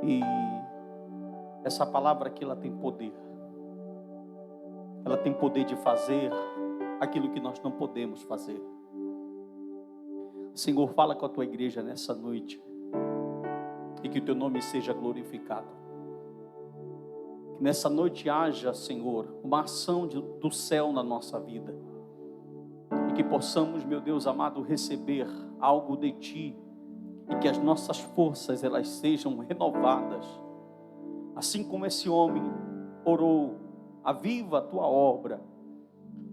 E essa palavra aqui, ela tem poder. Ela tem poder de fazer aquilo que nós não podemos fazer. Senhor, fala com a tua igreja nessa noite. E que o teu nome seja glorificado. Que nessa noite haja, Senhor, uma ação do céu na nossa vida. E que possamos, meu Deus amado, receber algo de Ti. E que as nossas forças, elas sejam renovadas. Assim como esse homem orou, aviva a Tua obra.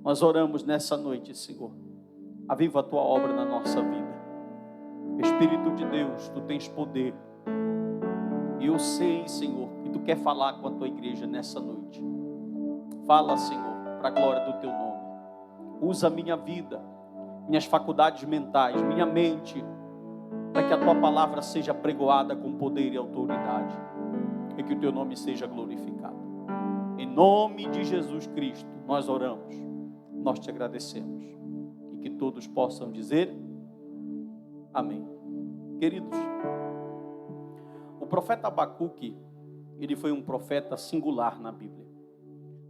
Nós oramos nessa noite, Senhor. Aviva a Tua obra na nossa vida. Espírito de Deus, Tu tens poder. E eu sei, Senhor, que Tu quer falar com a Tua igreja nessa noite. Fala, Senhor, para a glória do Teu nome. Usa a minha vida, minhas faculdades mentais, minha mente, para que a Tua palavra seja pregoada com poder e autoridade. E que o Teu nome seja glorificado. Em nome de Jesus Cristo, nós oramos, nós Te agradecemos. E que todos possam dizer amém. Queridos, o profeta Abacuque, ele foi um profeta singular na Bíblia.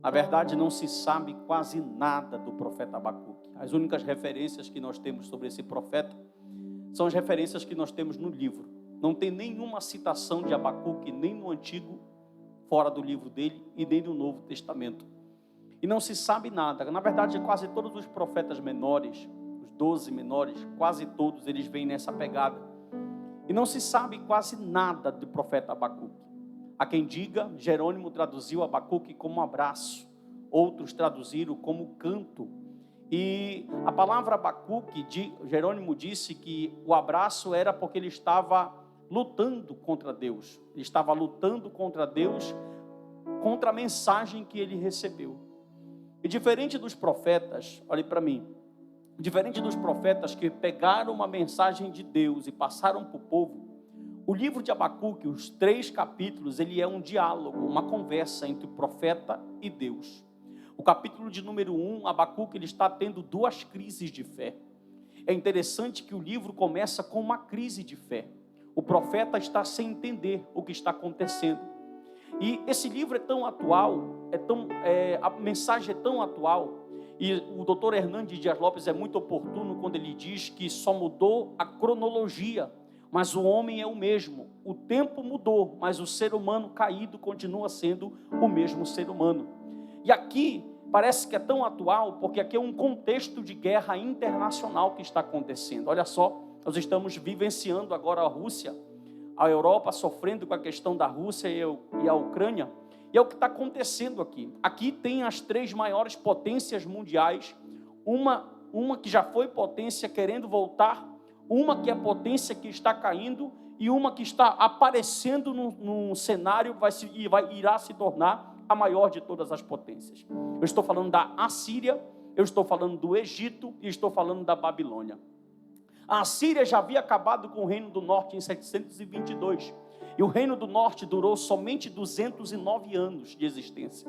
Na verdade, não se sabe quase nada do profeta Abacuque. As únicas referências que nós temos sobre esse profeta são as referências que nós temos no livro. Não tem nenhuma citação de Abacuque, nem no Antigo, fora do livro dele, e nem no Novo Testamento. E não se sabe nada. Na verdade, quase todos os profetas menores, os 12 menores, quase todos eles vêm nessa pegada. E não se sabe quase nada do profeta Abacuque. Há quem diga, Jerônimo traduziu Abacuque como abraço, outros traduziram como canto. E a palavra Abacuque, Jerônimo disse que o abraço era porque ele estava lutando contra Deus. Ele estava lutando contra Deus, contra a mensagem que ele recebeu. E diferente dos profetas, olhe para mim, diferente dos profetas que pegaram uma mensagem de Deus e passaram para o povo, o livro de Abacuque, os 3 capítulos, ele é um diálogo, uma conversa entre o profeta e Deus. O capítulo de número 1, Abacuque, ele está tendo 2 crises de fé. É interessante que o livro começa com uma crise de fé. O profeta está sem entender o que está acontecendo. E esse livro é tão atual, a mensagem é tão atual. E o doutor Hernandes Dias Lopes é muito oportuno quando ele diz que só mudou a cronologia, mas o homem é o mesmo. O tempo mudou, mas o ser humano caído continua sendo o mesmo ser humano. E aqui parece que é tão atual, porque aqui é um contexto de guerra internacional que está acontecendo. Olha só, nós estamos vivenciando agora a Rússia, a Europa sofrendo com a questão da Rússia e a Ucrânia. E é o que está acontecendo aqui. Aqui tem as 3 maiores potências mundiais. Uma que já foi potência querendo voltar. Uma que é potência que está caindo. E uma que está aparecendo num cenário irá se tornar a maior de todas as potências. Eu estou falando da Assíria, eu estou falando do Egito e estou falando da Babilônia. A Assíria já havia acabado com o Reino do Norte em 722. E o Reino do Norte durou somente 209 anos de existência.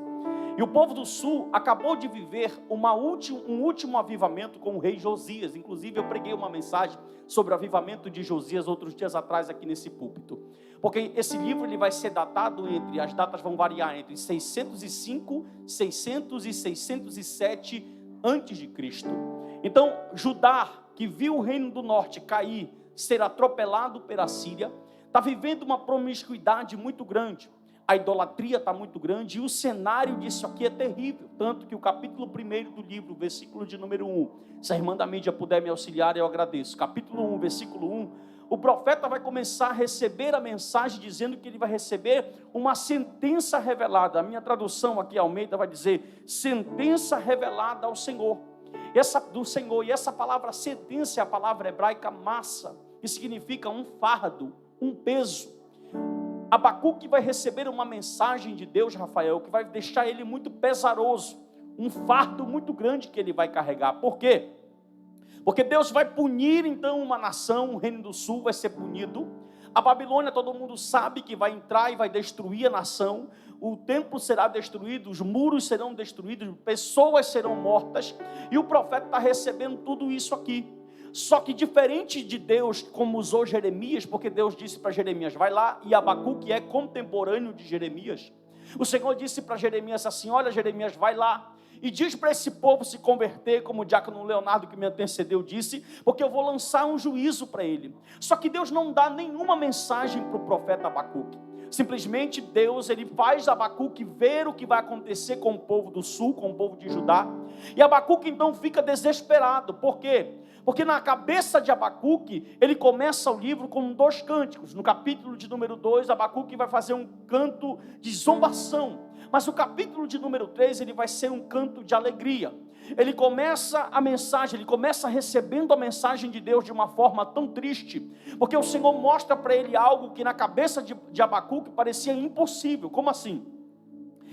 E o povo do Sul acabou de viver um último avivamento com o rei Josias. Inclusive, eu preguei uma mensagem sobre o avivamento de Josias outros dias atrás aqui nesse púlpito. Porque esse livro ele vai ser datado as datas vão variar entre 605, 600 e 607 antes de Cristo. Então, Judá, que viu o Reino do Norte cair, ser atropelado pela Síria, está vivendo uma promiscuidade muito grande. A idolatria está muito grande e o cenário disso aqui é terrível. Tanto que o capítulo 1 do livro, versículo de número 1, se a irmã da mídia puder me auxiliar, eu agradeço. Capítulo 1, versículo 1, o profeta vai começar a receber a mensagem dizendo que ele vai receber uma sentença revelada. A minha tradução aqui, Almeida, vai dizer sentença revelada ao Senhor. Do Senhor. E essa palavra sentença é a palavra hebraica massa, que significa um fardo, um peso. Abacuque vai receber uma mensagem de Deus, Rafael, que vai deixar ele muito pesaroso, um fardo muito grande que ele vai carregar. Por quê? Porque Deus vai punir então uma nação, o Reino do Sul vai ser punido. A Babilônia, todo mundo sabe que vai entrar e vai destruir a nação. O templo será destruído, os muros serão destruídos, pessoas serão mortas. E o profeta está recebendo tudo isso aqui. Só que diferente de Deus, como usou Jeremias, porque Deus disse para Jeremias, vai lá, e Abacuque é contemporâneo de Jeremias. O Senhor disse para Jeremias assim, olha Jeremias, vai lá, e diz para esse povo se converter, como o diácono Leonardo que me antecedeu disse, porque eu vou lançar um juízo para ele. Só que Deus não dá nenhuma mensagem para o profeta Abacuque. Simplesmente Deus, ele faz Abacuque ver o que vai acontecer com o povo do sul, com o povo de Judá. E Abacuque então fica desesperado. Por quê? Porque na cabeça de Abacuque, ele começa o livro com 2 cânticos. No capítulo de número 2, Abacuque vai fazer um canto de zombação. Mas o capítulo de número 3, ele vai ser um canto de alegria. Ele começa a mensagem, ele começa recebendo a mensagem de Deus de uma forma tão triste, porque o Senhor mostra para ele algo que na cabeça de Abacuque parecia impossível. Como assim?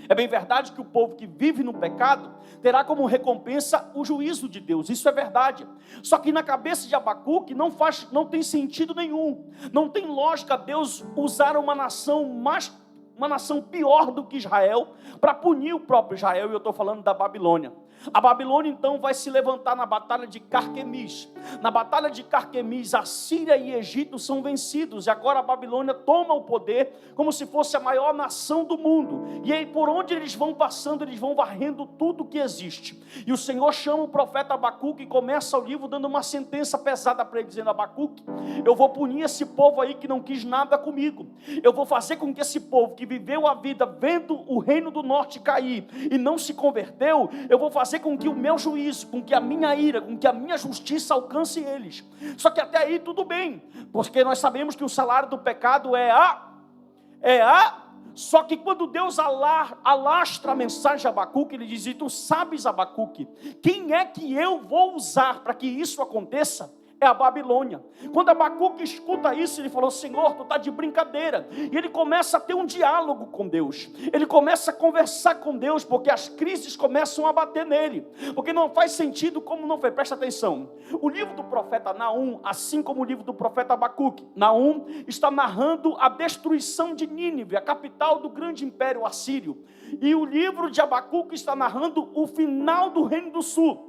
É bem verdade que o povo que vive no pecado terá como recompensa o juízo de Deus, isso é verdade. Só que na cabeça de Abacuque não tem sentido nenhum, não tem lógica Deus usar uma nação pior do que Israel, para punir o próprio Israel, e eu estou falando da Babilônia. A Babilônia então vai se levantar na batalha de Carquemis. Na batalha de Carquemis, a Síria e Egito são vencidos, e agora a Babilônia toma o poder, como se fosse a maior nação do mundo, e aí por onde eles vão passando, eles vão varrendo tudo que existe, e o Senhor chama o profeta Abacuque, e começa o livro dando uma sentença pesada para ele, dizendo, Abacuque, eu vou punir esse povo aí que não quis nada comigo, eu vou fazer com que esse povo que viveu a vida vendo o reino do norte cair, e não se converteu, eu vou fazer com que o meu juízo, com que a minha ira, com que a minha justiça alcance eles. Só que até aí tudo bem, porque nós sabemos que o salário do pecado só que quando Deus alastra a mensagem a Abacuque, ele diz, e tu sabes Abacuque, quem é que eu vou usar para que isso aconteça? É a Babilônia. Quando Abacuque escuta isso, ele falou, Senhor, tu está de brincadeira. E ele começa a ter um diálogo com Deus. Ele começa a conversar com Deus, porque as crises começam a bater nele. Porque não faz sentido como não fez. Presta atenção. O livro do profeta Naum, assim como o livro do profeta Abacuque, Naum está narrando a destruição de Nínive, a capital do grande império assírio. E o livro de Abacuque está narrando o final do reino do sul.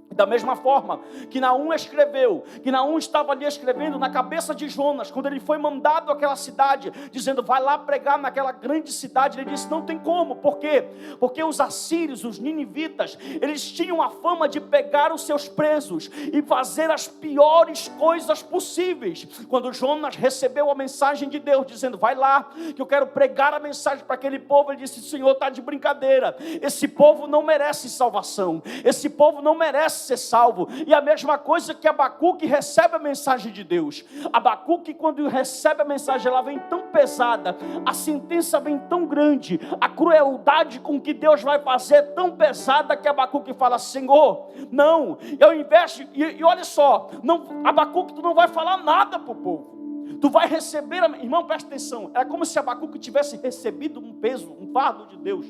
Da mesma forma que Naum escreveu, que Naum estava ali escrevendo na cabeça de Jonas, quando ele foi mandado àquela cidade, dizendo, vai lá pregar naquela grande cidade, ele disse, não tem como, por quê? Porque os assírios, os ninivitas, eles tinham a fama de pegar os seus presos e fazer as piores coisas possíveis. Quando Jonas recebeu a mensagem de Deus, dizendo, vai lá, que eu quero pregar a mensagem para aquele povo, ele disse, Senhor, está de brincadeira, esse povo não merece salvação, esse povo não merece ser salvo. E a mesma coisa que Abacuque recebe a mensagem de Deus. Abacuque, quando recebe a mensagem, ela vem tão pesada, a sentença vem tão grande, a crueldade com que Deus vai fazer é tão pesada, que Abacuque fala, Senhor, não, ao invés e olha só, não, Abacuque, tu não vai falar nada para o povo, tu vai receber, irmão, presta atenção, é como se Abacuque tivesse recebido um peso, um fardo de Deus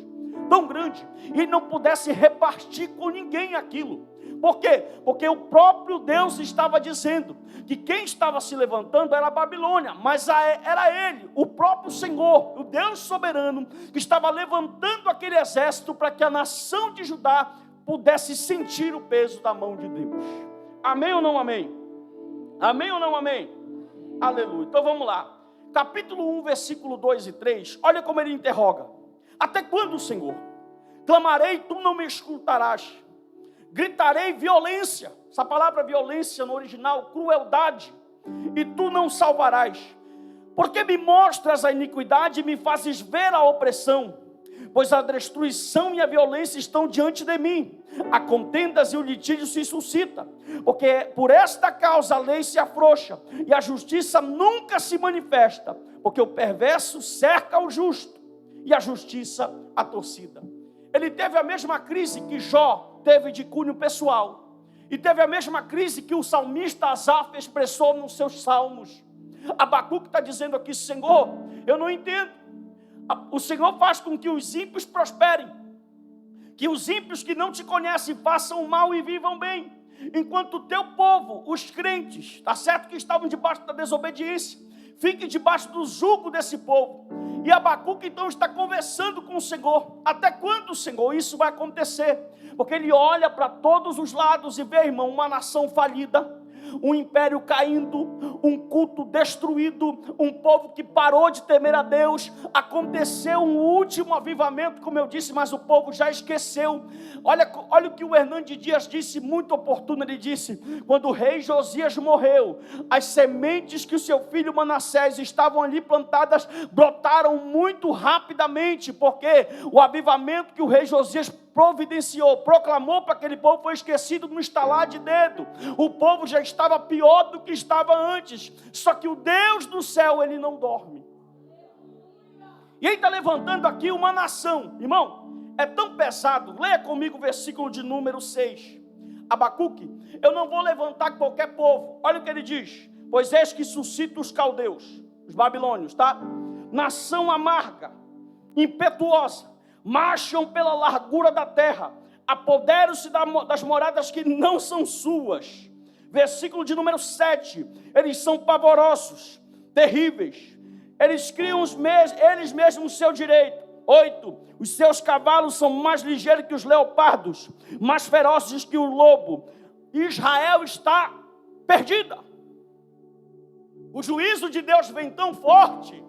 tão grande, e ele não pudesse repartir com ninguém aquilo. Por quê? Porque o próprio Deus estava dizendo que quem estava se levantando era a Babilônia, mas era ele, o próprio Senhor, o Deus soberano, que estava levantando aquele exército para que a nação de Judá pudesse sentir o peso da mão de Deus. Amém ou não amém? Amém ou não amém? Aleluia. Então vamos lá. Capítulo 1, versículo 2 e 3, olha como ele interroga. Até quando, Senhor? Clamarei, tu não me escutarás. Gritarei violência. Essa palavra violência no original, crueldade. E tu não salvarás. Porque me mostras a iniquidade e me fazes ver a opressão. Pois a destruição e a violência estão diante de mim. A contendas e o litígio se suscita. Porque por esta causa a lei se afrouxa. E a justiça nunca se manifesta. Porque o perverso cerca o justo. E a justiça a torcida. Ele teve a mesma crise que Jó teve de cunho pessoal. E teve a mesma crise que o salmista Asaf expressou nos seus salmos. Abacuque está dizendo aqui, Senhor, eu não entendo. O Senhor faz com que os ímpios prosperem. Que os ímpios que não te conhecem façam o mal e vivam bem. Enquanto o teu povo, os crentes, está certo que estavam debaixo da desobediência, fiquem debaixo do jugo desse povo. E Abacuque então está conversando com o Senhor. Até quando, Senhor, isso vai acontecer? Porque ele olha para todos os lados e vê, irmão, uma nação falida, um império caindo, um culto destruído, um povo que parou de temer a Deus. Aconteceu um último avivamento, como eu disse, mas o povo já esqueceu. Olha o que o Hernandes Dias disse, muito oportuno. Ele disse: quando o rei Josias morreu, as sementes que o seu filho Manassés estavam ali plantadas brotaram muito rapidamente, porque o avivamento que o rei Josias providenciou, proclamou para aquele povo, foi esquecido no estalar de dedo. O povo já estava pior do que estava antes. Só que o Deus do céu, ele não dorme. E ele está levantando aqui uma nação. Irmão, é tão pesado. Leia comigo o versículo de número 6. Abacuque: eu não vou levantar qualquer povo. Olha o que ele diz: pois eis que suscita os caldeus, os babilônios, tá? Nação amarga, impetuosa, marcham pela largura da terra, apoderam-se das moradas que não são suas. Versículo de número 7, eles são pavorosos, terríveis, eles criam eles mesmos o seu direito. 8, os seus cavalos são mais ligeiros que os leopardos, mais ferozes que o lobo. Israel está perdida. O juízo de Deus vem tão forte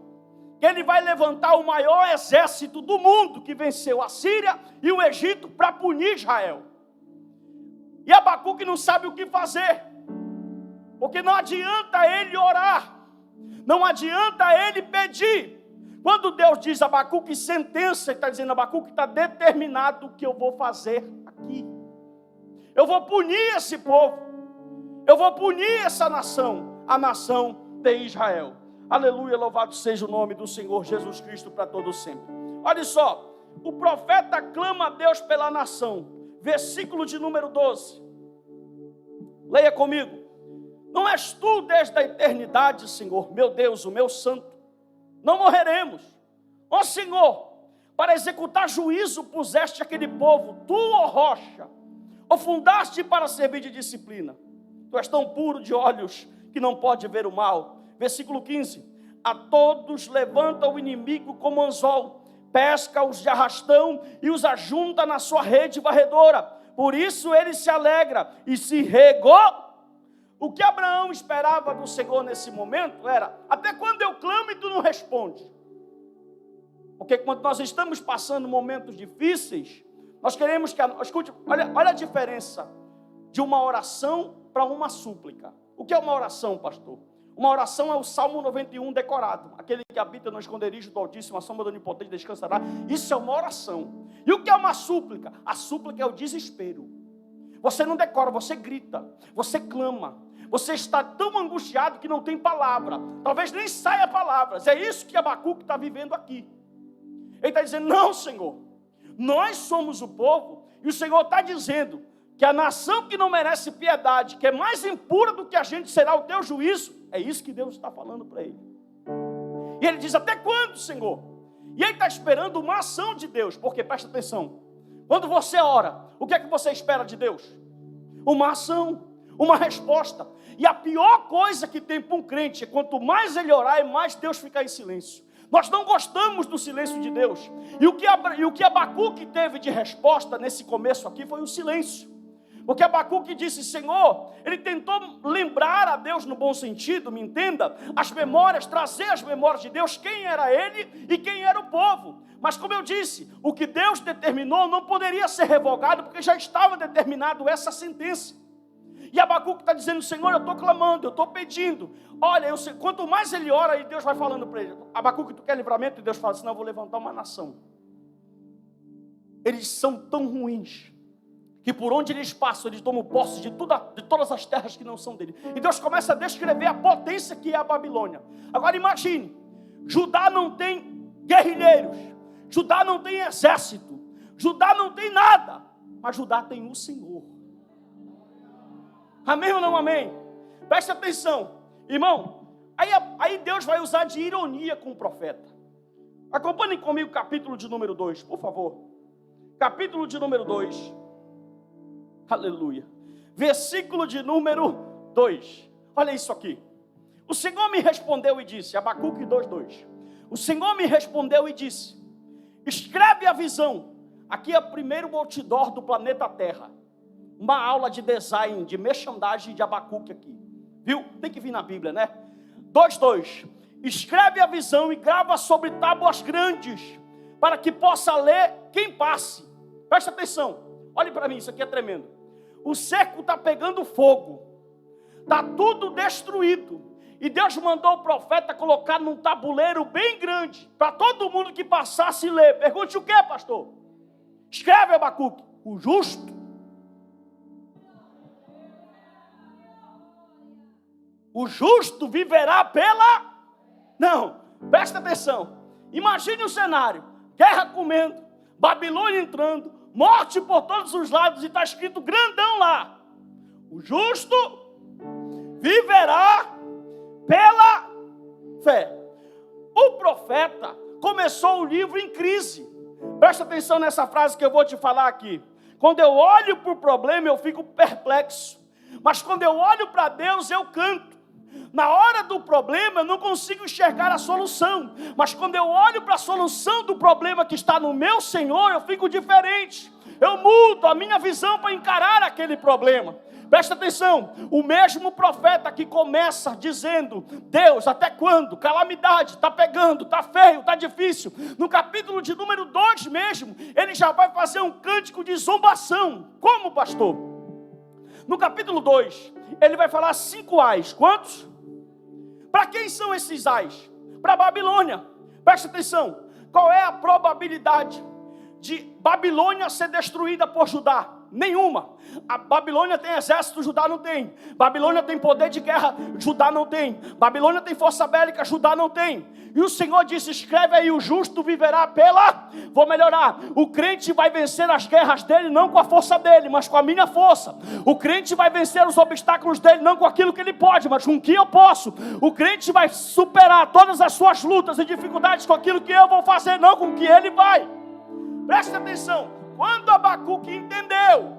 que ele vai levantar o maior exército do mundo, que venceu a Síria e o Egito, para punir Israel. E Abacuque não sabe o que fazer, porque não adianta ele orar, não adianta ele pedir. Quando Deus diz Abacuque sentença, ele está dizendo: Abacuque, está determinado o que eu vou fazer aqui. Eu vou punir esse povo, eu vou punir essa nação, a nação de Israel. Aleluia, louvado seja o nome do Senhor Jesus Cristo para todo sempre. Olha só, o profeta clama a Deus pela nação. Versículo de número 12. Leia comigo. Não és tu desde a eternidade, Senhor, meu Deus, o meu santo? Não morreremos. Ó Senhor, para executar juízo puseste aquele povo, tu, ó rocha, ou fundaste para servir de disciplina. Tu és tão puro de olhos que não pode ver o mal. Versículo 15, a todos levanta o inimigo como anzol, pesca-os de arrastão e os ajunta na sua rede varredora. Por isso ele se alegra e se regou. O que Abraão esperava do Senhor nesse momento era: até quando eu clamo e tu não responde? Porque quando nós estamos passando momentos difíceis, nós queremos que... Escute, olha a diferença de uma oração para uma súplica. O que é uma oração, pastor? Uma oração é o Salmo 91 decorado. Aquele que habita no esconderijo do Altíssimo, a sombra do Onipotente descansará. Isso é uma oração. E o que é uma súplica? A súplica é o desespero. Você não decora, você grita, você clama. Você está tão angustiado que não tem palavra. Talvez nem saia palavras. É isso que Abacuque está vivendo aqui. Ele está dizendo: não, Senhor, nós somos o povo. E o Senhor está dizendo que a nação que não merece piedade, que é mais impura do que a gente, será o teu juízo. É isso que Deus está falando para ele. E ele diz: até quando, Senhor? E ele está esperando uma ação de Deus. Porque, presta atenção, quando você ora, o que é que você espera de Deus? Uma ação, uma resposta. E a pior coisa que tem para um crente é quanto mais ele orar, é mais Deus ficar em silêncio. Nós não gostamos do silêncio de Deus. E o que Abacuque teve de resposta nesse começo aqui foi o silêncio. Porque Abacuque disse: Senhor, ele tentou lembrar a Deus no bom sentido, me entenda, as memórias, trazer as memórias de Deus, quem era ele e quem era o povo. Mas como eu disse, o que Deus determinou não poderia ser revogado, porque já estava determinado essa sentença. E Abacuque está dizendo: Senhor, eu estou clamando, eu estou pedindo. Olha, quanto mais ele ora, e Deus vai falando para ele: Abacuque, tu quer livramento? E Deus fala assim: não, eu vou levantar uma nação. Eles são tão ruins que por onde eles passam, eles tomam posse de todas as terras que não são dele. E Deus começa a descrever a potência que é a Babilônia. Agora imagine, Judá não tem guerrilheiros, Judá não tem exército, Judá não tem nada, mas Judá tem o Senhor. Amém ou não amém? Preste atenção, irmão. Aí Deus vai usar de ironia com o profeta. Acompanhem comigo o capítulo de número 2, por favor. Capítulo de número 2. Aleluia. Versículo de número 2. Olha isso aqui. O Senhor me respondeu e disse, Abacuque 2:2. O Senhor me respondeu e disse: escreve a visão. Aqui é o primeiro outdoor do planeta Terra. Uma aula de design, de merchandising de Abacuque aqui. Viu? Tem que vir na Bíblia, né? 2:2. Escreve a visão e grava sobre tábuas grandes, para que possa ler quem passe. Presta atenção. Olhe para mim, isso aqui é tremendo. O cerco está pegando fogo. Está tudo destruído. E Deus mandou o profeta colocar num tabuleiro bem grande, para todo mundo que passasse ler. Pergunte o que, pastor? Escreve, Abacuque. O justo. O justo viverá pela... Não, presta atenção. Imagine o cenário. Guerra comendo, Babilônia entrando, morte por todos os lados, e está escrito grandão lá: o justo viverá pela fé. O profeta começou o livro em crise. Presta atenção nessa frase que eu vou te falar aqui. Quando eu olho para o problema, eu fico perplexo. Mas quando eu olho para Deus, eu canto. Na hora do problema, eu não consigo enxergar a solução. Mas quando eu olho para a solução do problema que está no meu Senhor, eu fico diferente. Eu mudo a minha visão para encarar aquele problema. Presta atenção, o mesmo profeta que começa dizendo: Deus, até quando? Calamidade, está pegando, está feio, está difícil. No capítulo de número 2 mesmo, ele já vai fazer um cântico de zombação. Como, pastor? No capítulo 2, ele vai falar 5 ais. Quantos? Para quem são esses ais? Para a Babilônia. Presta atenção, qual é a probabilidade de Babilônia ser destruída por Judá? Nenhuma. A Babilônia tem exército, Judá não tem. Babilônia tem poder de guerra, Judá não tem. Babilônia tem força bélica, Judá não tem. E o Senhor disse: escreve aí, o justo viverá pela... Vou melhorar. O crente vai vencer as guerras dele não com a força dele, mas com a minha força. O crente vai vencer os obstáculos dele não com aquilo que ele pode, mas com o que eu posso. O crente vai superar todas as suas lutas e dificuldades com aquilo que eu vou fazer, não com o que ele vai. Preste atenção. Quando Abacuque entendeu,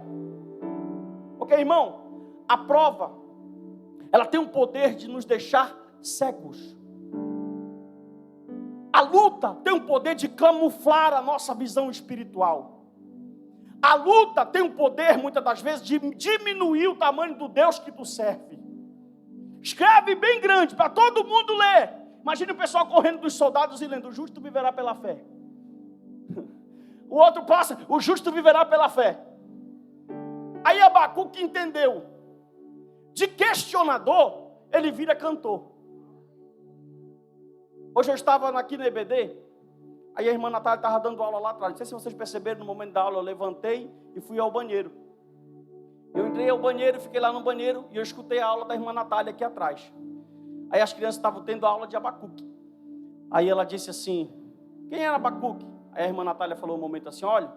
ok, irmão, a prova, ela tem o poder de nos deixar cegos. A luta tem o poder de camuflar a nossa visão espiritual. A luta tem o poder, muitas das vezes, de diminuir o tamanho do Deus que tu serve. Escreve bem grande, para todo mundo ler. Imagine o pessoal correndo dos soldados e lendo: o justo viverá pela fé. O outro passa: o justo viverá pela fé. Aí Abacuque entendeu. De questionador, ele vira cantor. Hoje eu estava aqui no EBD, aí a irmã Natália estava dando aula lá atrás. Não sei se vocês perceberam, no momento da aula eu levantei e fui ao banheiro. Eu entrei ao banheiro, fiquei lá no banheiro e eu escutei a aula da irmã Natália aqui atrás. Aí as crianças estavam tendo aula de Abacuque. Aí ela disse assim: quem era Abacuque? Aí a irmã Natália falou um momento assim: olha,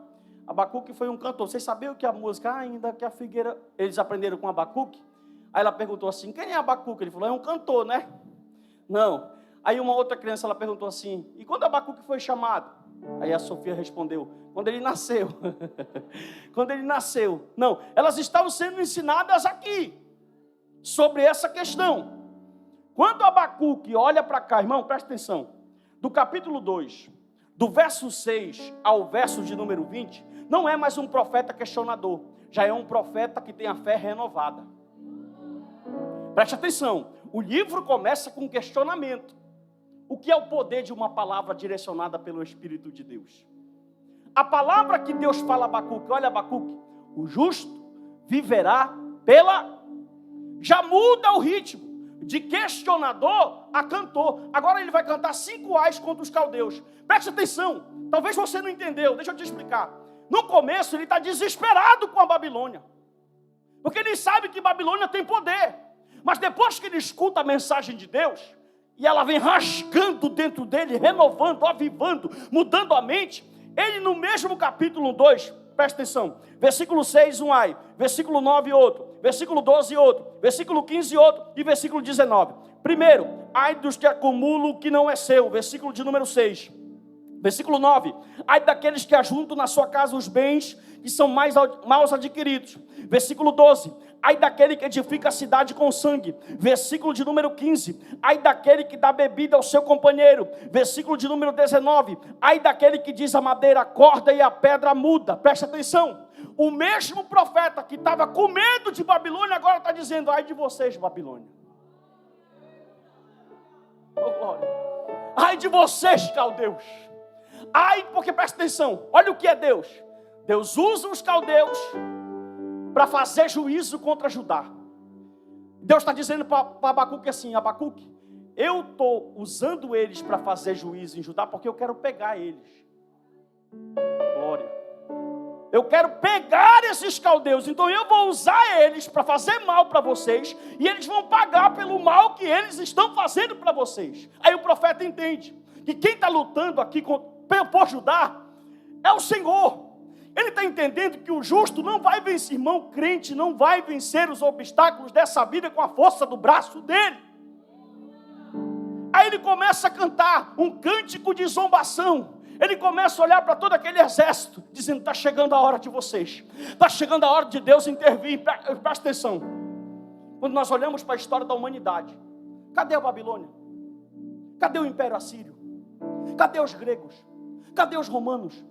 Abacuque foi um cantor. Vocês sabiam que a música, ainda que a figueira, eles aprenderam com Abacuque? Aí ela perguntou assim: quem é Abacuque? Ele falou: é um cantor, né? Não. Aí uma outra criança, ela perguntou assim: e quando Abacuque foi chamado? Aí a Sofia respondeu: quando ele nasceu. Quando ele nasceu. Não, elas estavam sendo ensinadas aqui sobre essa questão. Quando Abacuque olha para cá, irmão, presta atenção, do capítulo 2, do verso 6 ao verso de número 20, não é mais um profeta questionador, já é um profeta que tem a fé renovada. Preste atenção, o livro começa com um questionamento. O que é o poder de uma palavra direcionada pelo Espírito de Deus? A palavra que Deus fala a Abacuque: olha, Abacuque, o justo viverá pela... Já muda o ritmo, de questionador a cantor. Agora ele vai cantar 5 ais contra os caldeus. Preste atenção, talvez você não entendeu, deixa eu te explicar. No começo ele está desesperado com a Babilônia, porque ele sabe que Babilônia tem poder. Mas depois que ele escuta a mensagem de Deus, e ela vem rasgando dentro dele, renovando, avivando, mudando a mente, ele no mesmo capítulo 2, presta atenção, versículo 6 um ai, versículo 9 outro, versículo 12 outro, versículo 15 outro e versículo 19. Primeiro, ai dos que acumulam o que não é seu, versículo de número 6. Versículo 9, ai daqueles que ajuntam na sua casa os bens que são mal adquiridos. Versículo 12, ai daquele que edifica a cidade com sangue. Versículo de número 15, ai daquele que dá bebida ao seu companheiro. Versículo de número 19, ai daquele que diz a madeira acorda e a pedra muda. Presta atenção, o mesmo profeta que estava com medo de Babilônia, agora está dizendo: ai de vocês, Babilônia. Oh, glória. Ai de vocês, caldeus. Ai, porque presta atenção, olha o que é Deus. Deus usa os caldeus para fazer juízo contra Judá. Deus está dizendo para Abacuque assim: Abacuque, eu estou usando eles para fazer juízo em Judá porque eu quero pegar eles. Glória. Eu quero pegar esses caldeus, então eu vou usar eles para fazer mal para vocês, e eles vão pagar pelo mal que eles estão fazendo para vocês. Aí o profeta entende que quem está lutando aqui por Judá é o Senhor. Ele está entendendo que o justo não vai vencer, irmão crente, não vai vencer os obstáculos dessa vida com a força do braço dele. Aí ele começa a cantar um cântico de zombação. Ele começa a olhar para todo aquele exército, dizendo: está chegando a hora de vocês, está chegando a hora de Deus intervir. Presta atenção. Quando nós olhamos para a história da humanidade, cadê a Babilônia? Cadê o Império Assírio? Cadê os gregos? Cadê os romanos?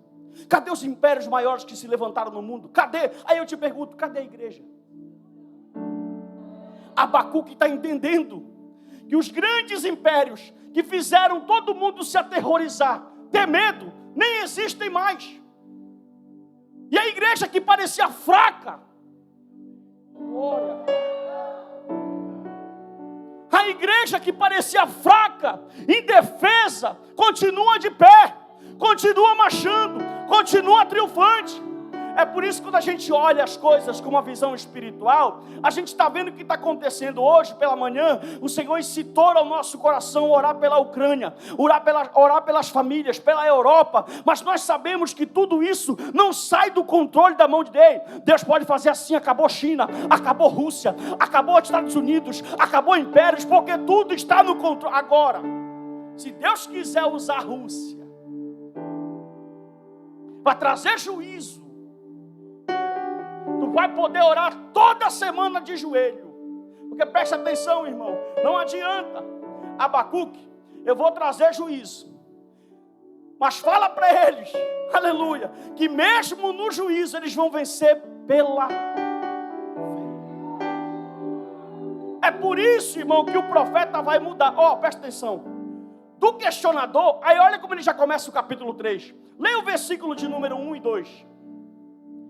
Cadê os impérios maiores que se levantaram no mundo? Cadê? Aí eu te pergunto, cadê a igreja? Abacuque está entendendo que os grandes impérios que fizeram todo mundo se aterrorizar, ter medo, nem existem mais. E a igreja que parecia fraca, glória. A igreja que parecia fraca, indefesa, continua de pé, continua marchando, continua triunfante. É por isso que quando a gente olha as coisas com uma visão espiritual, a gente está vendo o que está acontecendo hoje pela manhã. O Senhor incitou ao nosso coração orar pela Ucrânia, orar pelas famílias, pela Europa, mas nós sabemos que tudo isso não sai do controle da mão de Deus. Deus pode fazer assim: acabou China, acabou Rússia, acabou Estados Unidos, acabou impérios, porque tudo está no controle. Agora, se Deus quiser usar a Rússia para trazer juízo, tu vai poder orar toda semana de joelho. Porque presta atenção, irmão, não adianta. Abacuque, eu vou trazer juízo, mas fala para eles, aleluia, que mesmo no juízo eles vão vencer pela fé. É por isso, irmão, que o profeta vai mudar. Presta atenção. Do questionador, aí olha como ele já começa o capítulo 3. Leia o versículo de número 1 e 2.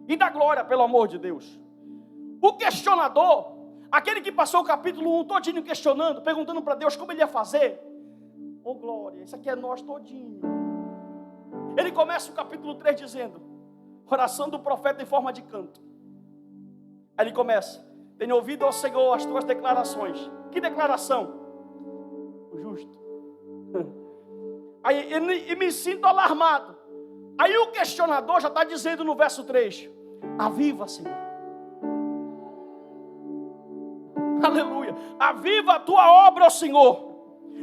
E dá glória, pelo amor de Deus. O questionador, aquele que passou o capítulo 1 todinho questionando, perguntando para Deus como ele ia fazer. Oh glória, isso aqui é nós todinho. Ele começa o capítulo 3 dizendo: oração do profeta em forma de canto. Aí ele começa: tenho ouvido ao Senhor as tuas declarações. Que declaração? O justo. Aí e me sinto alarmado. Aí o questionador já está dizendo no verso 3: aviva, Senhor. Aleluia. Aviva a tua obra, ó Senhor,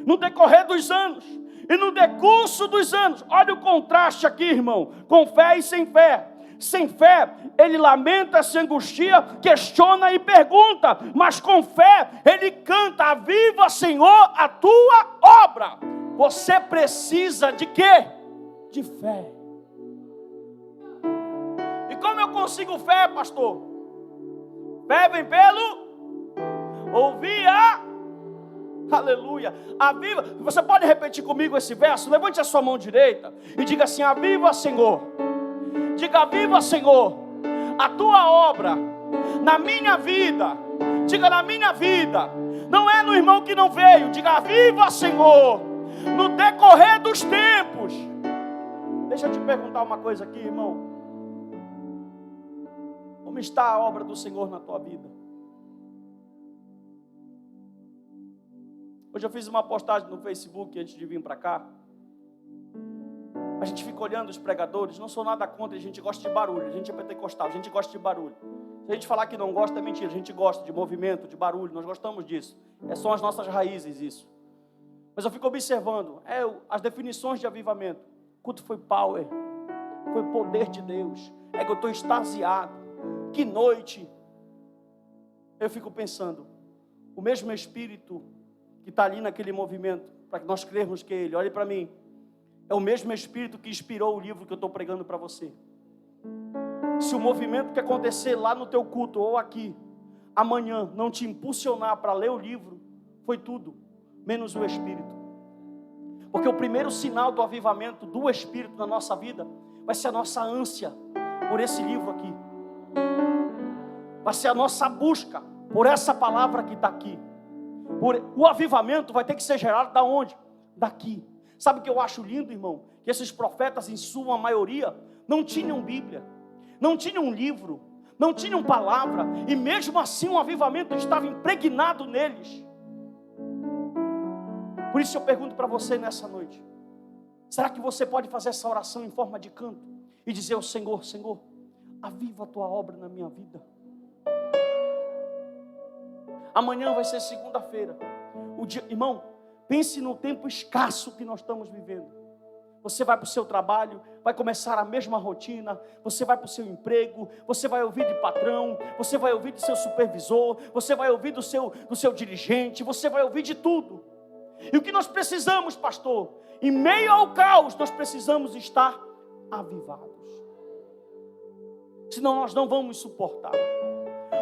no decorrer dos anos e no decurso dos anos. Olha o contraste aqui, irmão, com fé e sem fé. Sem fé, ele lamenta, se angustia, questiona e pergunta, mas com fé, ele canta: aviva, Senhor, a tua obra. Você precisa de quê? De fé. E como eu consigo fé, pastor? Fé vem pelo ouvir aleluia. Aviva. Você pode repetir comigo esse verso? Levante a sua mão direita e diga assim: aviva, Senhor. Diga: aviva, Senhor, a tua obra na minha vida. Diga: na minha vida. Não é no irmão que não veio. Diga: aviva, Senhor, no decorrer dos tempos. Deixa eu te perguntar uma coisa aqui, irmão. Como está a obra do Senhor na tua vida? Hoje eu fiz uma postagem no Facebook antes de vir para cá. A gente fica olhando os pregadores. Não sou nada contra, a gente gosta de barulho. A gente é pentecostal, a gente gosta de barulho. Se a gente falar que não gosta, é mentira. A gente gosta de movimento, de barulho, nós gostamos disso. São as nossas raízes isso. Mas eu fico observando as definições de avivamento. O culto foi power, foi poder de Deus. É que eu estou extasiado. Que noite. Eu fico pensando, o mesmo Espírito que está ali naquele movimento, para que nós crermos que Ele, olhe para mim, é o mesmo Espírito que inspirou o livro que eu estou pregando para você. Se o movimento que acontecer lá no teu culto ou aqui, amanhã, não te impulsionar para ler o livro, foi tudo, menos o Espírito. Porque o primeiro sinal do avivamento do Espírito na nossa vida vai ser a nossa ânsia por esse livro aqui. Vai ser a nossa busca por essa palavra que está aqui. O avivamento vai ter que ser gerado da onde? Daqui. Sabe o que eu acho lindo, irmão? Que esses profetas, em sua maioria, não tinham Bíblia, não tinham livro, não tinham palavra, e mesmo assim o avivamento estava impregnado neles. Por isso eu pergunto para você nessa noite: será que você pode fazer essa oração em forma de canto e dizer ao Senhor: Senhor, aviva a tua obra na minha vida? Amanhã vai ser segunda-feira. Irmão, pense no tempo escasso que nós estamos vivendo. Você vai para o seu trabalho, vai começar a mesma rotina, você vai para o seu emprego, você vai ouvir de patrão, você vai ouvir de seu supervisor, você vai ouvir do seu dirigente, você vai ouvir de tudo. E o que nós precisamos, pastor? Em meio ao caos, nós precisamos estar avivados. Senão nós não vamos suportar.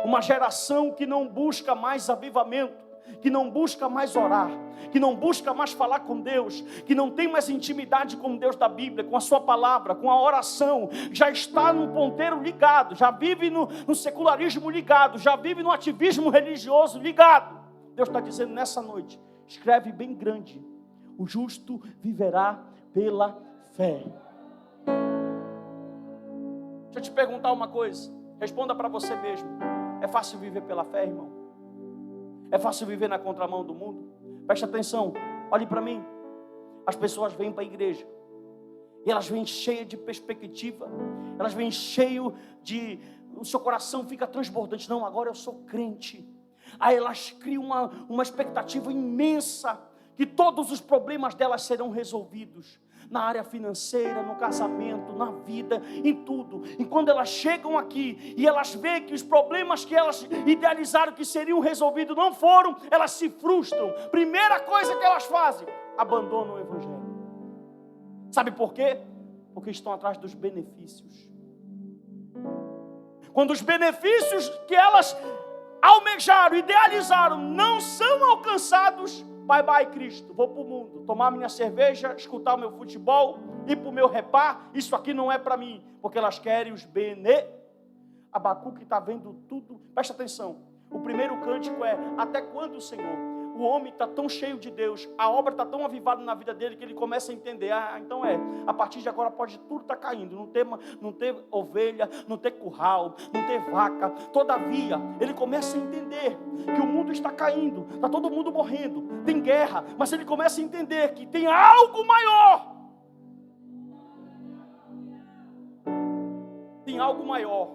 Uma geração que não busca mais avivamento, que não busca mais orar, que não busca mais falar com Deus, que não tem mais intimidade com Deus da Bíblia, com a sua palavra, com a oração, já está no ponteiro ligado, já vive no secularismo ligado, já vive no ativismo religioso ligado. Deus está dizendo nessa noite: escreve bem grande: o justo viverá pela fé. Deixa eu te perguntar uma coisa, responda para você mesmo: é fácil viver pela fé, irmão? É fácil viver na contramão do mundo? Preste atenção, olhe para mim. As pessoas vêm para a igreja e elas vêm cheias de perspectiva, elas vêm cheias de... o seu coração fica transbordante. Não, agora eu sou crente. Aí elas criam uma expectativa imensa que todos os problemas delas serão resolvidos. Na área financeira, no casamento, na vida, em tudo. E quando elas chegam aqui e elas veem que os problemas que elas idealizaram que seriam resolvidos não foram, elas se frustram. Primeira coisa que elas fazem: abandonam o Evangelho. Sabe por quê? Porque estão atrás dos benefícios. Quando os benefícios que elas almejaram, idealizaram, não são alcançados, bye bye Cristo, vou para o mundo, tomar minha cerveja, escutar o meu futebol, ir para o meu repá, isso aqui não é para mim, porque elas querem os Abacuque está vendo tudo, presta atenção, o primeiro cântico é: até quando, Senhor? O homem está tão cheio de Deus, a obra está tão avivada na vida dele, que ele começa a entender: então a partir de agora pode tudo estar caindo, não ter ovelha, não ter curral, não ter vaca. Todavia, ele começa a entender que o mundo está caindo, está todo mundo morrendo, tem guerra, mas ele começa a entender que tem algo maior. Tem algo maior.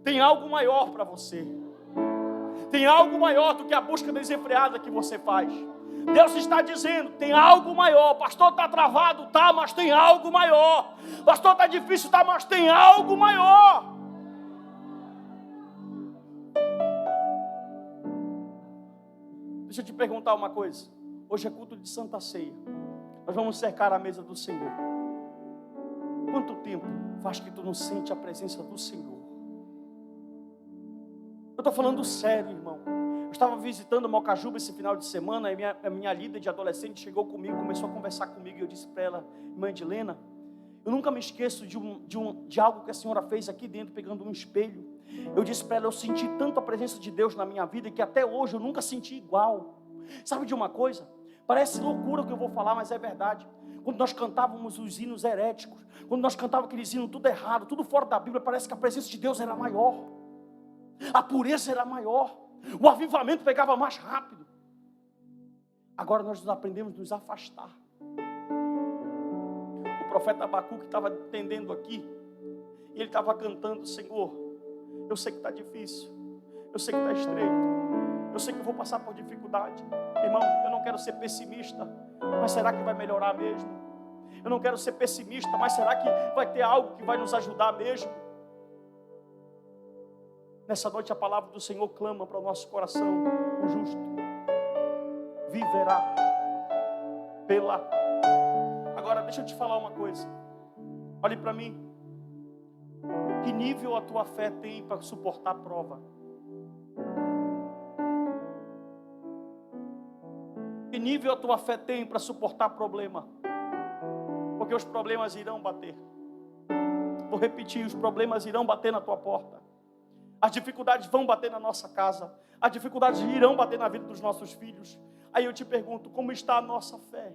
Tem algo maior para você. Tem algo maior do que a busca desenfreada que você faz. Deus está dizendo: tem algo maior. Pastor, está travado, tá, mas tem algo maior. Pastor, está difícil, tá, mas tem algo maior. Deixa eu te perguntar uma coisa. Hoje é culto de Santa Ceia. Nós vamos cercar a mesa do Senhor. Quanto tempo faz que tu não sente a presença do Senhor? Eu estou falando sério, irmão. Eu estava visitando Mocajuba esse final de semana, e a minha líder de adolescente chegou comigo, começou a conversar comigo, e eu disse para ela: irmã Edilena, eu nunca me esqueço de algo que a senhora fez aqui dentro, pegando um espelho. Eu disse para ela: eu senti tanto a presença de Deus na minha vida, que até hoje eu nunca senti igual. Sabe de uma coisa? Parece loucura o que eu vou falar, mas é verdade. Quando nós cantávamos os hinos heréticos, quando nós cantávamos aqueles hinos tudo errado, tudo fora da Bíblia, parece que a presença de Deus era maior. A pureza era maior, o avivamento pegava mais rápido. Agora nós aprendemos a nos afastar. O profeta Abacuque estava atendendo aqui, e ele estava cantando: Senhor, eu sei que está difícil, eu sei que está estreito, eu sei que eu vou passar por dificuldade. Irmão, eu não quero ser pessimista, mas será que vai melhorar mesmo? Eu não quero ser pessimista, mas será que vai ter algo que vai nos ajudar mesmo? Nessa noite a palavra do Senhor clama para o nosso coração: o justo viverá pela... Agora deixa eu te falar uma coisa. Olhe para mim. Que nível a tua fé tem para suportar a prova? Que Que nível a tua fé tem para suportar problema? Porque os problemas irão bater. Vou repetir, os problemas irão bater na tua porta. As dificuldades vão bater na nossa casa. As dificuldades irão bater na vida dos nossos filhos. Aí eu te pergunto, como está a nossa fé?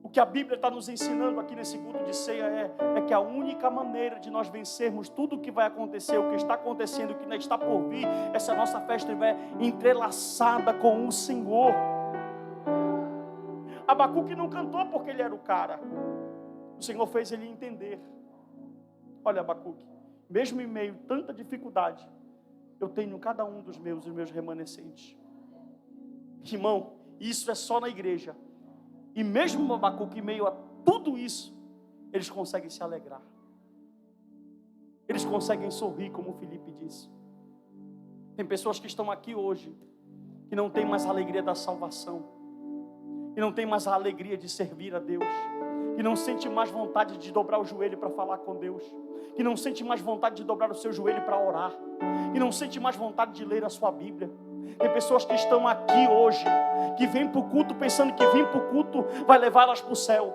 O que a Bíblia está nos ensinando aqui nesse culto de ceia é que a única maneira de nós vencermos tudo o que vai acontecer, o que está acontecendo, o que ainda está por vir, é se a nossa fé estiver entrelaçada com o Senhor. Abacuque não cantou porque ele era o cara. O Senhor fez ele entender. Olha, Abacuque, mesmo em meio a tanta dificuldade, eu tenho cada um dos meus remanescentes. Irmão, isso é só na igreja. E mesmo Abacuque, em meio a tudo isso, eles conseguem se alegrar. Eles conseguem sorrir, como o Felipe disse. Tem pessoas que estão aqui hoje, que não tem mais a alegria da salvação, que não tem mais a alegria de servir a Deus, que não sente mais vontade de dobrar o joelho para falar com Deus, que não sente mais vontade de dobrar o seu joelho para orar, que não sente mais vontade de ler a sua Bíblia. Tem pessoas que estão aqui hoje, que vêm para o culto pensando que vir para o culto vai levá-las para o céu,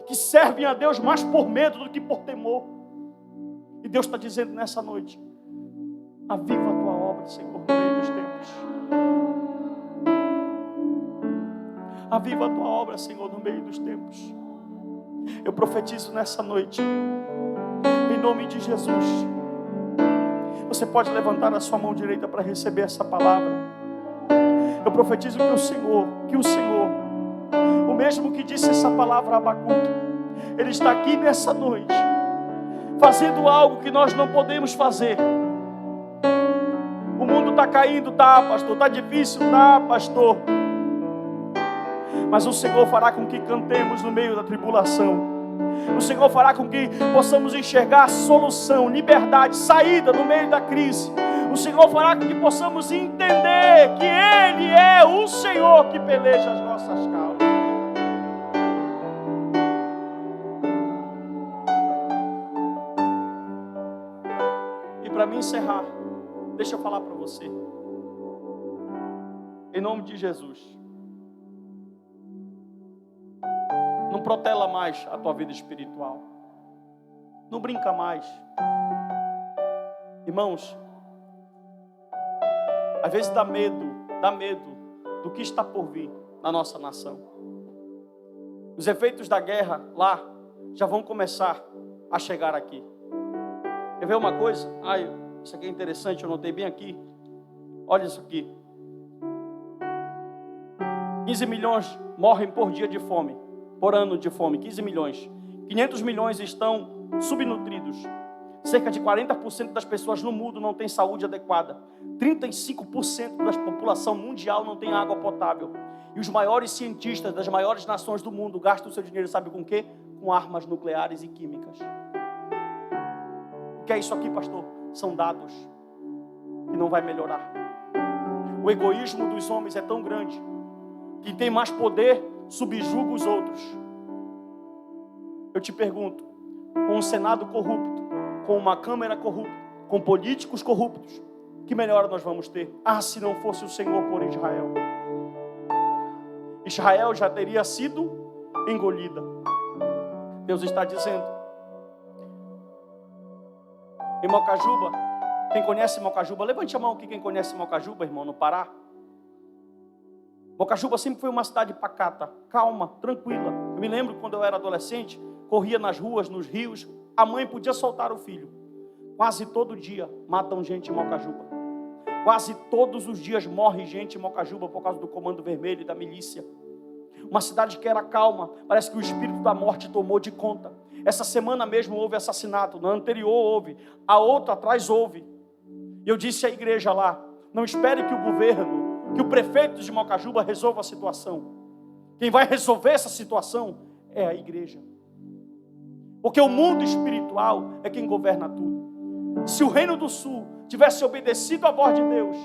que servem a Deus mais por medo do que por temor. E Deus está dizendo nessa noite: aviva a tua obra, Senhor, no meio dos tempos. Aviva a tua obra, Senhor, no meio dos tempos. Eu profetizo nessa noite, em nome de Jesus. Você pode levantar a sua mão direita para receber essa palavra. Eu profetizo que o Senhor, o mesmo que disse essa palavra a Abacuque, Ele está aqui nessa noite, fazendo algo que nós não podemos fazer. O mundo está caindo, tá, pastor? Está difícil, tá, pastor? Mas o Senhor fará com que cantemos no meio da tribulação. O Senhor fará com que possamos enxergar solução, liberdade, saída no meio da crise. O Senhor fará com que possamos entender que Ele é o Senhor que peleja as nossas causas. E para me encerrar, deixa eu falar para você. Em nome de Jesus. Não protela mais a tua vida espiritual. Não brinca mais. Irmãos, às vezes dá medo do que está por vir na nossa nação. Os efeitos da guerra lá já vão começar a chegar aqui. Quer ver uma coisa? Isso aqui é interessante, eu notei bem aqui. Olha isso aqui. 15 milhões morrem por dia de fome. Por ano de fome, 15 milhões. 500 milhões estão subnutridos. Cerca de 40% das pessoas no mundo não têm saúde adequada. 35% da população mundial não tem água potável. E os maiores cientistas das maiores nações do mundo gastam o seu dinheiro, sabe com o quê? Com armas nucleares e químicas. O que é isso aqui, pastor? São dados que não vai melhorar. O egoísmo dos homens é tão grande que tem mais poder subjuga os outros. Eu te pergunto, com um Senado corrupto, com uma Câmara corrupta, com políticos corruptos, que melhora nós vamos ter? Se não fosse o Senhor por Israel. Israel já teria sido engolida. Deus está dizendo. Em Mocajuba, quem conhece Mocajuba, levante a mão aqui quem conhece Mocajuba, irmão, no Pará. Mocajuba sempre foi uma cidade pacata, calma, tranquila. Eu me lembro quando eu era adolescente, corria nas ruas, nos rios, a mãe podia soltar o filho. Quase todo dia matam gente em Mocajuba. Quase todos os dias morre gente em Mocajuba por causa do Comando Vermelho e da milícia. Uma cidade que era calma, parece que o espírito da morte tomou de conta. Essa semana mesmo houve assassinato, na anterior houve, a outra atrás houve. E eu disse à igreja lá, não espere que o governo, que o prefeito de Mocajuba resolva a situação. Quem vai resolver essa situação é a igreja. Porque o mundo espiritual é quem governa tudo. Se o Reino do Sul tivesse obedecido à voz de Deus,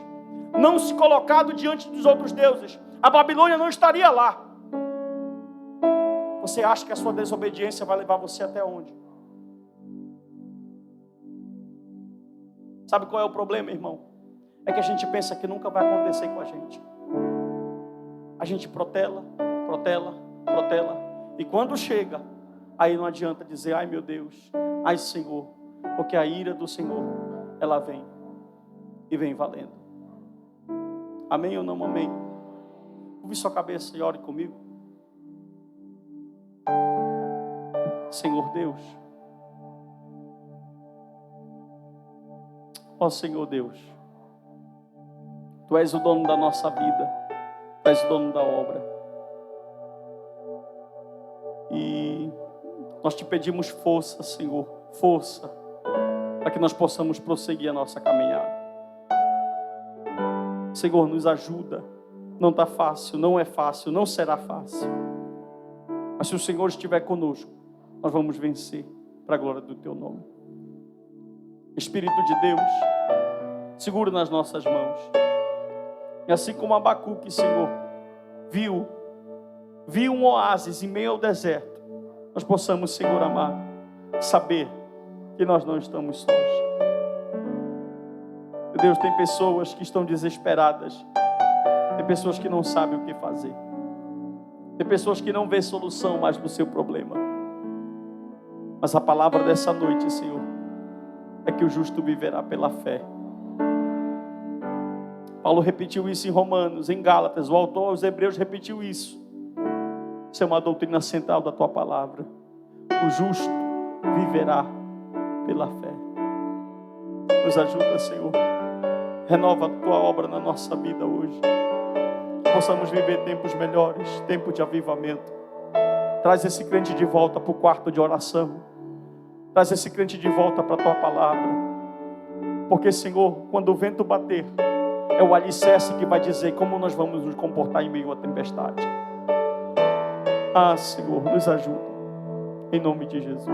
não se colocado diante dos outros deuses, a Babilônia não estaria lá. Você acha que a sua desobediência vai levar você até onde? Sabe qual é o problema, irmão? é que a gente pensa que nunca vai acontecer com a gente. A gente protela, e quando chega, aí não adianta dizer, ai meu Deus, ai Senhor, porque a ira do Senhor, ela vem, e vem valendo. Amém ou não amém? Curve sua cabeça e ore comigo. Senhor Deus, ó Senhor Deus, Tu és o dono da nossa vida, Tu és o dono da obra. E nós Te pedimos força, Senhor, força, para que nós possamos prosseguir a nossa caminhada. Senhor, nos ajuda. Não está fácil, não é fácil, não será fácil. Mas se o Senhor estiver conosco, nós vamos vencer para a glória do Teu nome. Espírito de Deus, segura nas nossas mãos. E assim como Abacuque, Senhor, viu um oásis em meio ao deserto, nós possamos, Senhor amado, saber que nós não estamos sós. Meu Deus, tem pessoas que estão desesperadas, tem pessoas que não sabem o que fazer, tem pessoas que não vê solução mais para o seu problema. Mas a palavra dessa noite, Senhor, é que o justo viverá pela fé. Paulo repetiu isso em Romanos, em Gálatas, o autor aos Hebreus repetiu isso. Isso é uma doutrina central da Tua palavra. O justo viverá pela fé. Nos ajuda, Senhor. Renova a Tua obra na nossa vida hoje. Que possamos viver tempos melhores, tempo de avivamento. Traz esse crente de volta para o quarto de oração. Traz esse crente de volta para a Tua palavra. Porque, Senhor, quando o vento bater, é o alicerce que vai dizer como nós vamos nos comportar em meio à tempestade. Ah, Senhor, nos ajuda. Em nome de Jesus.